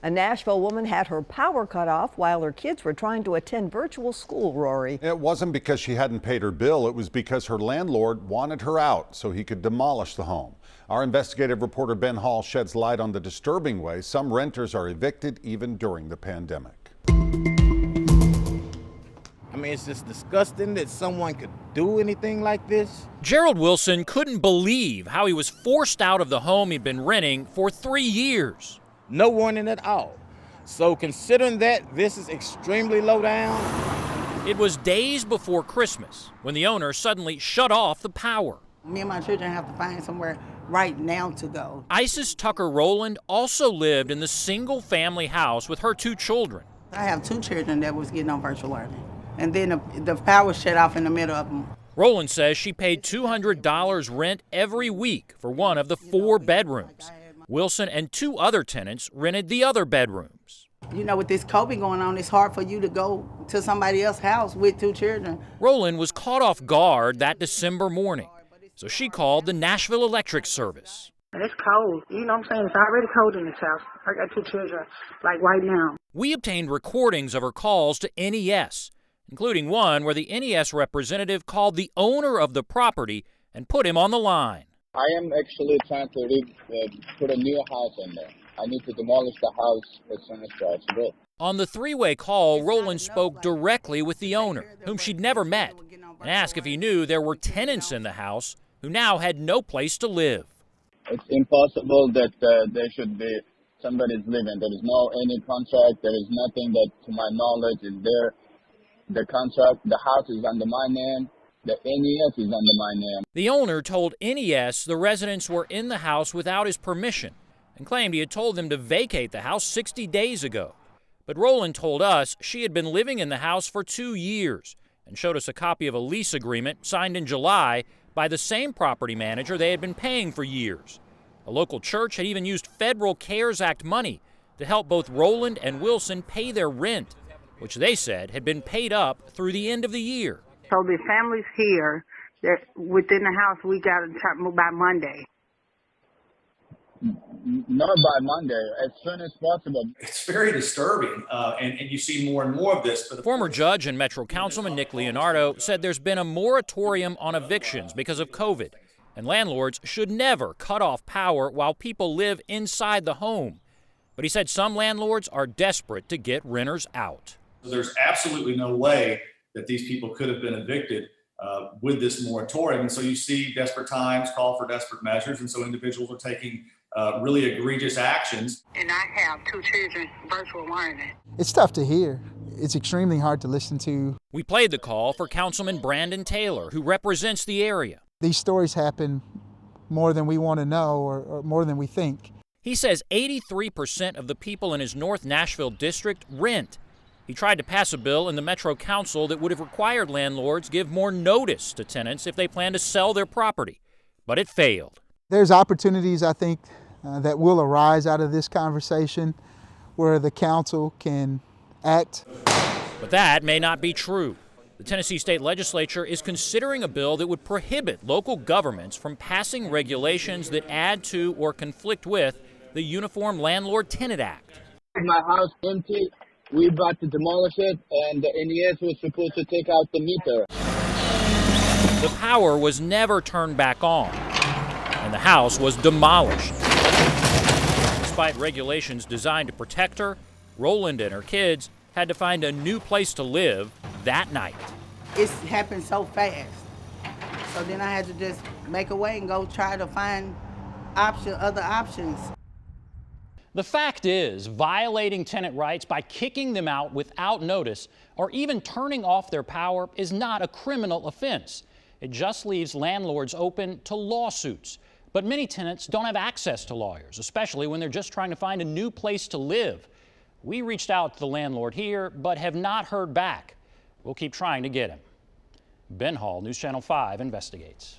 A Nashville woman had her power cut off while her kids were trying to attend virtual school, Rory. It wasn't because she hadn't paid her bill. It was because her landlord wanted her out so he could demolish the home. Our investigative reporter Ben Hall sheds light on the disturbing way some renters are evicted even during the pandemic. I mean, it's just disgusting that someone could do anything like this. Gerald Wilson couldn't believe how he was forced out of the home he'd been renting for 3 years. No warning at all. So considering that this is extremely low down. It was days before Christmas when the owner suddenly shut off the power. Me and my children have to find somewhere right now to go. Isis Tucker Rowland also lived in the single-family house with her 2 children. I have 2 children that was getting on virtual learning. And then the power shut off in the middle of them. Rowland says she paid $200 rent every week for one of the 4 bedrooms. Wilson and 2 other tenants rented the other bedrooms. You know, with this COVID going on, it's hard for you to go to somebody else's house with 2 children. Rowland was caught off guard that December morning, so she called the Nashville Electric Service. It's cold. You know what I'm saying? It's already cold in this house. I got 2 children, like right now. We obtained recordings of her calls to NES, including one where the NES representative called the owner of the property and put him on the line. I am actually trying to put a new house in there. I need to demolish the house as soon as possible. On the 3-way call, Rowland spoke directly with the owner, whom she'd never met, and asked if he knew there were tenants in the house who now had no place to live. It's impossible that there should be somebody's living. There is no any contract. There is nothing that, to my knowledge, is there. The contract, the house is under my name. The NES is under my name. The owner told NES the residents were in the house without his permission and claimed he had told them to vacate the house 60 days ago. But Rowland told us she had been living in the house for 2 years and showed us a copy of a lease agreement signed in July by the same property manager they had been paying for years. A local church had even used federal CARES Act money to help both Rowland and Wilson pay their rent, which they said had been paid up through the end of the year. So the families here that within the house, we got to try to move by Monday. Not by Monday, as soon as possible. It's very disturbing, and you see more and more of this. Former judge and Metro Councilman Nick Leonardo said there's been a moratorium on evictions because of COVID, and landlords should never cut off power while people live inside the home. But he said some landlords are desperate to get renters out. There's absolutely no way that these people could have been evicted with this moratorium. And so you see desperate times call for desperate measures. And so individuals are taking really egregious actions. And I have 2 children virtual learning. It's tough to hear. It's extremely hard to listen to. We played the call for Councilman Brandon Taylor, who represents the area. These stories happen more than we want to know or more than we think. He says 83% of the people in his North Nashville district rent. He tried to pass a bill in the Metro Council that would have required landlords give more notice to tenants if they plan to sell their property, but it failed. There's opportunities, I think, that will arise out of this conversation where the council can act. But that may not be true. The Tennessee State Legislature is considering a bill that would prohibit local governments from passing regulations that add to or conflict with the Uniform Landlord-Tenant Act. My house empty. We about to demolish it, and the NES was supposed to take out the meter. The power was never turned back on, and the house was demolished. Despite regulations designed to protect her, Rowland and her kids had to find a new place to live that night. It's happened so fast. So then I had to just make a way and go try to find other options. The fact is, violating tenant rights by kicking them out without notice or even turning off their power is not a criminal offense. It just leaves landlords open to lawsuits. But many tenants don't have access to lawyers, especially when they're just trying to find a new place to live. We reached out to the landlord here, but have not heard back. We'll keep trying to get him. Ben Hall, News Channel 5 investigates.